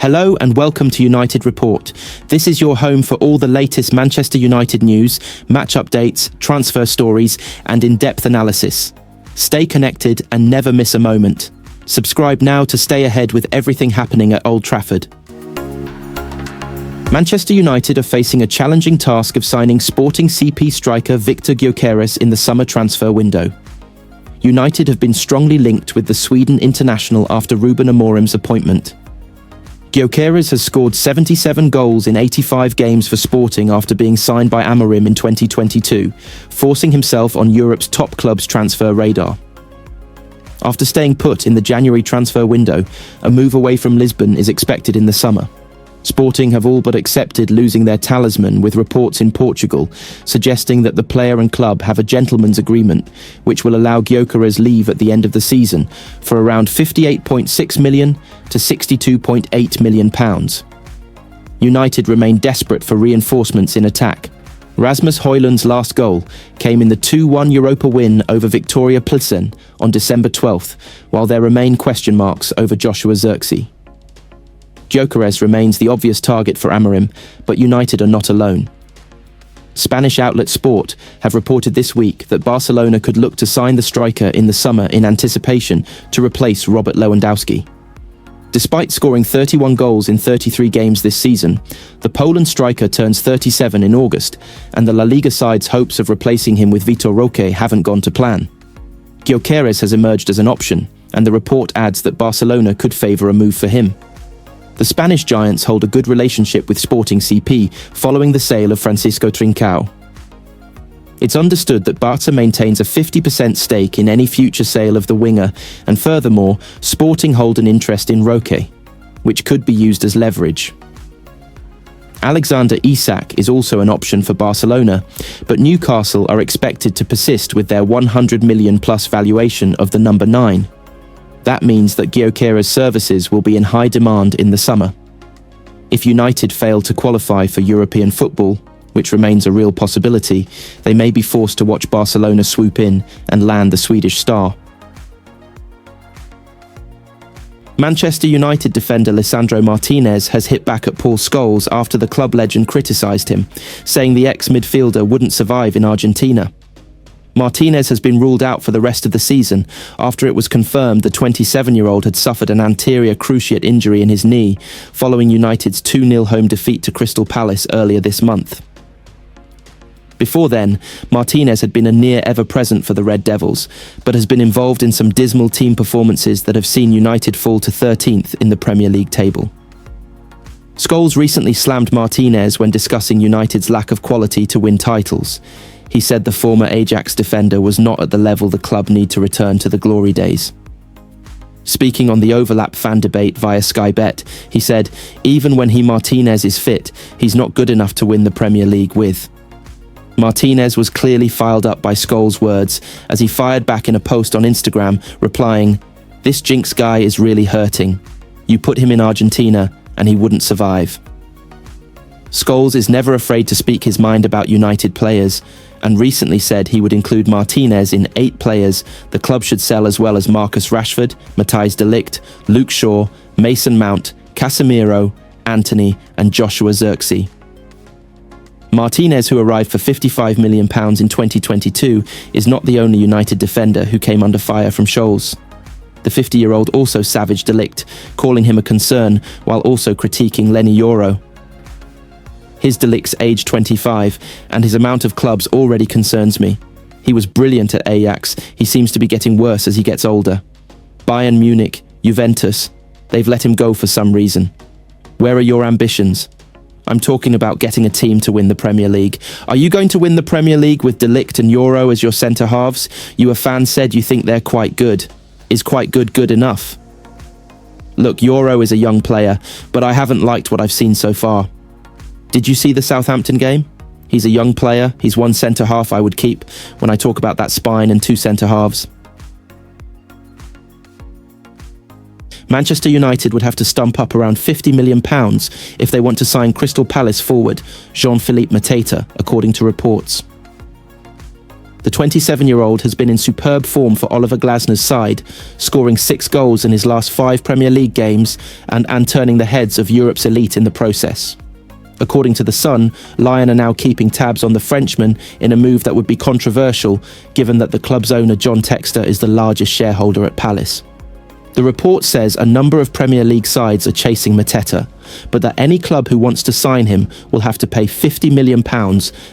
Hello and welcome to United Report. This is your home for all the latest Manchester United news, match updates, transfer stories, and in-depth analysis. Stay connected and never miss a moment. Subscribe now to stay ahead with everything happening at Old Trafford. Manchester United are facing a challenging task of signing Sporting CP striker Viktor Gyökeres in the summer transfer window. United have been strongly linked with the Sweden international after Ruben AMORIM'S appointment. Gyökeres has scored 77 goals in 85 games for Sporting after being signed by AMORIM in 2022, forcing himself on Europe's top clubs' transfer radar. After staying put in the January transfer window, a move away from Lisbon is expected in the summer. Sporting have all but accepted losing their talisman, with reports in Portugal suggesting that the player and club have a gentleman's agreement which will allow Gyökeres leave at the end of the season for around £58.6 million to £62.8 million. United remain desperate for reinforcements in attack. Rasmus Højlund's last goal came in the 2-1 Europa win over Viktoria Plzeň on December 12th, while there remain question marks over Joshua Zirkzee. Gyökeres remains the obvious target for AMORIM, but United are not alone. Spanish outlet Sport have reported this week that Barcelona could look to sign the striker in the summer in anticipation to replace Robert Lewandowski. Despite scoring 31 goals in 33 games this season, the Poland striker turns 37 in August, and the La Liga side's hopes of replacing him with Vitor Roque haven't gone to plan. Gyökeres has emerged as an option, and the report adds that Barcelona could favour a move for him. The Spanish giants hold a good relationship with Sporting CP following the sale of Francisco Trincao. It's understood that Barca maintains a 50% stake in any future sale of the winger, and furthermore, Sporting hold an interest in Roque, which could be used as leverage. Alexander Isak is also an option for Barcelona, but Newcastle are expected to persist with their £100 million plus valuation of the number 9. That means that Gyökeres' services will be in high demand in the summer. If United fail to qualify for European football, which remains a real possibility, they may be forced to watch Barcelona swoop in and land the Swedish star. Manchester United defender Lisandro Martinez has hit back at Paul Scholes after the club legend criticised him, saying the ex-midfielder wouldn't survive in Argentina. Martinez has been ruled out for the rest of the season after it was confirmed the 27-year-old had suffered an anterior cruciate injury in his knee following United's 2-0 home defeat to Crystal Palace earlier this month. Before then, Martinez had been a near ever-present for the Red Devils, but has been involved in some dismal team performances that have seen United fall to 13th in the Premier League table. Scholes recently slammed Martinez when discussing United's lack of quality to win titles. He said the former Ajax defender was not at the level the club need to return to the glory days. Speaking on the overlap fan debate via Sky Bet, he said, even when Martinez is fit, he's not good enough to win the Premier League with. Martinez was clearly fired up by Scholes' words as he fired back in a post on Instagram, replying, "This Jinx guy is really hurting. You put him in Argentina and he wouldn't survive." Scholes is never afraid to speak his mind about United players, and recently said he would include Martinez in 8 players the club should sell, as well as Marcus Rashford, Matthijs de Ligt, Luke Shaw, Mason Mount, Casemiro, Antony and Joshua Zirkzee. Martinez, who arrived for £55 million in 2022, is not the only United defender who came under fire from Scholes. The 50-year-old also savaged de Ligt, calling him a concern while also critiquing Lenny Yoro. His de Ligt's age 25, and his amount of clubs already concerns me. He was brilliant at Ajax, he seems to be getting worse as he gets older. Bayern Munich, Juventus, they've let him go for some reason. Where are your ambitions? I'm talking about getting a team to win the Premier League. Are you going to win the Premier League with de Ligt and Yoro as your centre-halves? You fans said you think they're quite good. Is quite good good enough? Look, Yoro is a young player, but I haven't liked what I've seen so far. Did you see the Southampton game? He's a young player, he's one centre-half I would keep when I talk about that spine and 2 centre-halves. Manchester United would have to stump up around £50 million if they want to sign Crystal Palace forward Jean-Philippe Mateta, according to reports. The 27-year-old has been in superb form for Oliver Glasner's side, scoring 6 goals in his last 5 Premier League games and turning the heads of Europe's elite in the process. According to The Sun, Lyon are now keeping tabs on the Frenchman in a move that would be controversial, given that the club's owner John Textor is the largest shareholder at Palace. The report says a number of Premier League sides are chasing Mateta, but that any club who wants to sign him will have to pay £50 million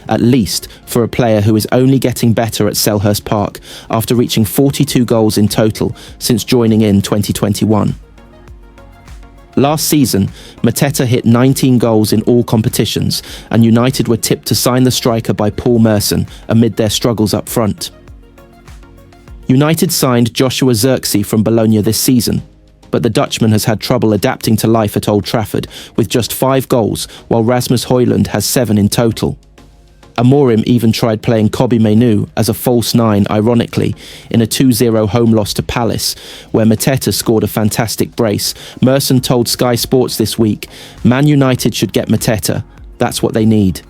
at least for a player who is only getting better at Selhurst Park after reaching 42 goals in total since joining in 2021. Last season, Mateta hit 19 goals in all competitions, and United were tipped to sign the striker by Paul Merson amid their struggles up front. United signed Joshua Zirkzee from Bologna this season, but the Dutchman has had trouble adapting to life at Old Trafford with just 5 goals, while Rasmus Højlund has 7 in total. AMORIM even tried playing Kobbie Mainoo as a false 9, ironically, in a 2-0 home loss to Palace, where Mateta scored a fantastic brace. Merson told Sky Sports this week, "Man United should get Mateta. That's what they need.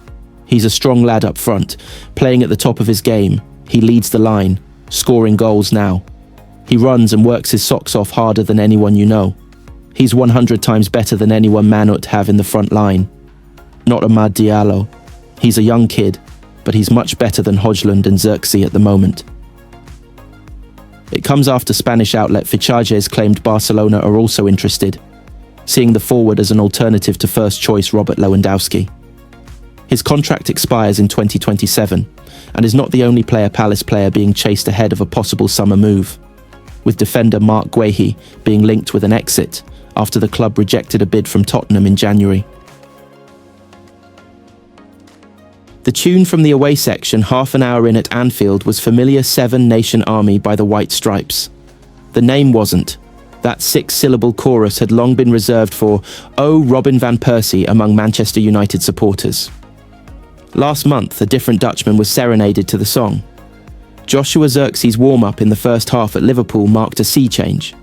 He's a strong lad up front, playing at the top of his game. He leads the line, scoring goals now. He runs and works his socks off harder than anyone you know. He's 100 times better than anyone Man ought to have in the front line. Not Amad Diallo. He's a young kid, but he's much better than Højlund and Zirkzee at the moment." It comes after Spanish outlet Fichajes claimed Barcelona are also interested, seeing the forward as an alternative to first-choice Robert Lewandowski. His contract expires in 2027, and is not the only Palace player being chased ahead of a possible summer move, with defender Mark Guehi being linked with an exit after the club rejected a bid from Tottenham in January. The tune from the away section half an hour in at Anfield was familiar Seven Nation Army by the White Stripes. The name wasn't. That 6-syllable chorus had long been reserved for "Oh, Robin van Persie" among Manchester United supporters. Last month, a different Dutchman was serenaded to the song. Joshua Zirkzee's warm-up in the first half at Liverpool marked a sea change.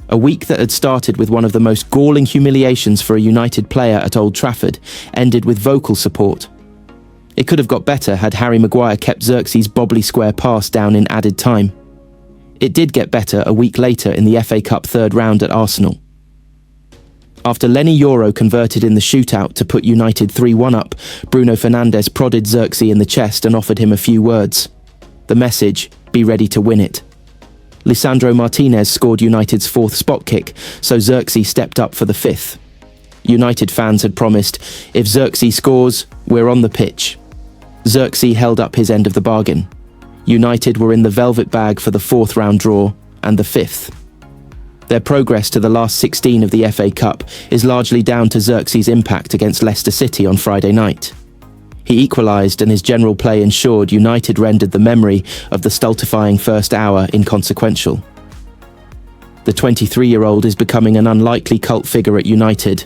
A week that had started with one of the most galling humiliations for a United player at Old Trafford ended with vocal support. It could have got better had Harry Maguire kept Zirkzee's bobbly square pass down in added time. It did get better a week later in the FA Cup third round at Arsenal. After Lenny Yoro converted in the shootout to put United 3-1 up, Bruno Fernandes prodded Zirkzee in the chest and offered him a few words. The message: be ready to win it. Lisandro Martinez scored United's 4th spot kick, so Zirkzee stepped up for the 5th. United fans had promised, if Zirkzee scores, we're on the pitch. Zirkzee held up his end of the bargain. United were in the velvet bag for the 4th round draw and the 5th. Their progress to the last 16 of the FA Cup is largely down to Zirkzee's impact against Leicester City on Friday night. He equalised, and his general play ensured United rendered the memory of the stultifying first hour inconsequential. The 23-year-old is becoming an unlikely cult figure at United.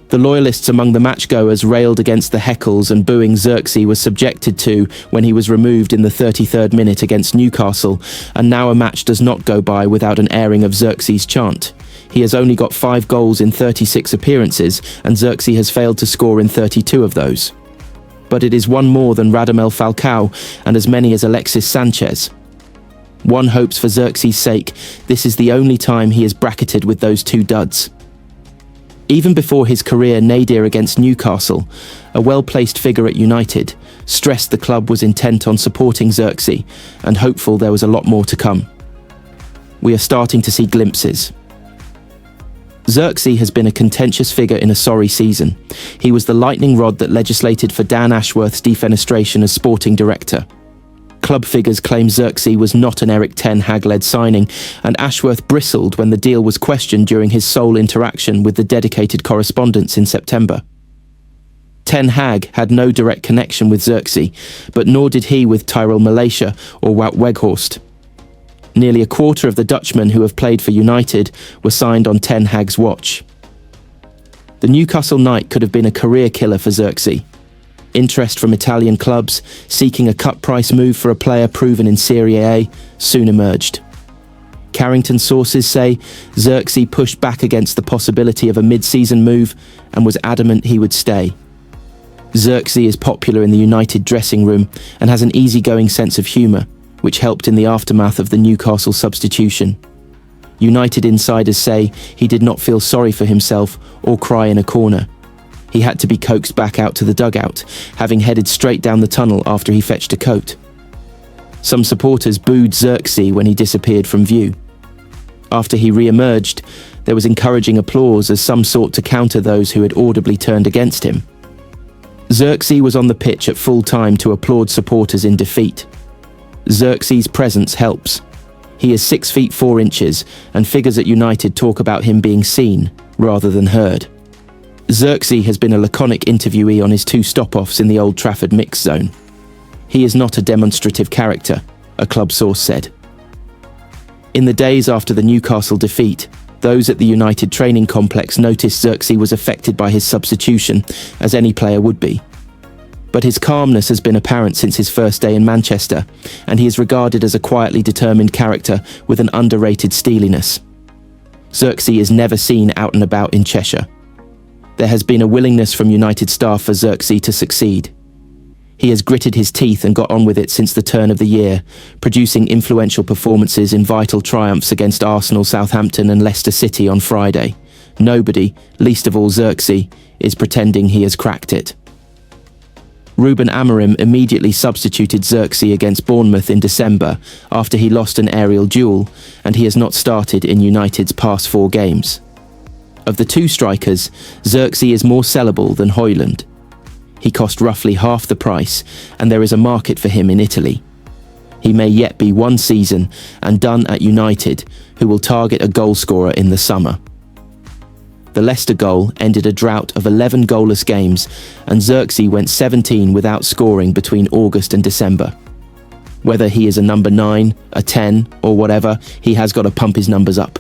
The loyalists among the matchgoers railed against the heckles and booing Zirkzee was subjected to when he was removed in the 33rd minute against Newcastle, and now a match does not go by without an airing of Zirkzee's chant. He has only got 5 goals in 36 appearances, and Zirkzee has failed to score in 32 of those. But it is one more than Radamel Falcao and as many as Alexis Sanchez. One hopes for Zirkzee's sake, this is the only time he is bracketed with those 2 duds. Even before his career nadir against Newcastle, a well-placed figure at United stressed the club was intent on supporting Zirkzee and hopeful there was a lot more to come. We are starting to see glimpses. Zirkzee has been a contentious figure in a sorry season. He was the lightning rod that legislated for Dan Ashworth's defenestration as sporting director. Club figures claim Zirkzee was not an Erik Ten Hag-led signing, and Ashworth bristled when the deal was questioned during his sole interaction with the dedicated correspondents in September. Ten Hag had no direct connection with Zirkzee, but nor did he with Tyrell Malacia or Wout Weghorst. Nearly a quarter of the Dutchmen who have played for United were signed on Ten Hag's watch. The Newcastle night could have been a career killer for Zirkzee. Interest from Italian clubs seeking a cut price move for a player proven in Serie A soon emerged. Carrington sources say Zirkzee pushed back against the possibility of a mid-season move and was adamant he would stay. Zirkzee is popular in the United dressing room and has an easygoing sense of humour. which helped in the aftermath of the Newcastle substitution. United insiders say he did not feel sorry for himself or cry in a corner. He had to be coaxed back out to the dugout, having headed straight down the tunnel after he fetched a coat. Some supporters booed Zirkzee when he disappeared from view. After he re-emerged, there was encouraging applause as some sought to counter those who had audibly turned against him. Zirkzee was on the pitch at full time to applaud supporters in defeat. Zirkzee's presence helps. He is 6 feet 4 inches, and figures at United talk about him being seen rather than heard. Zirkzee has been a laconic interviewee on his 2 stop-offs in the Old Trafford mixed zone. He is not a demonstrative character, a club source said. In the days after the Newcastle defeat, those at the United training complex noticed Zirkzee was affected by his substitution, as any player would be. But his calmness has been apparent since his first day in Manchester, and he is regarded as a quietly determined character with an underrated steeliness. Zirkzee is never seen out and about in Cheshire. There has been a willingness from United staff for Zirkzee to succeed. He has gritted his teeth and got on with it since the turn of the year, producing influential performances in vital triumphs against Arsenal, Southampton and Leicester City on Friday. Nobody, least of all Zirkzee, is pretending he has cracked it. Ruben Amorim immediately substituted Zirkzee against Bournemouth in December after he lost an aerial duel, and he has not started in United's past 4 games. Of the 2 strikers, Zirkzee is more sellable than Højlund. He cost roughly half the price, and there is a market for him in Italy. He may yet be 1 season and done at United, who will target a goalscorer in the summer. The Leicester goal ended a drought of 11 goalless games, and Zirkzee went 17 without scoring between August and December. Whether he is a number 9, a 10, or whatever, he has got to pump his numbers up.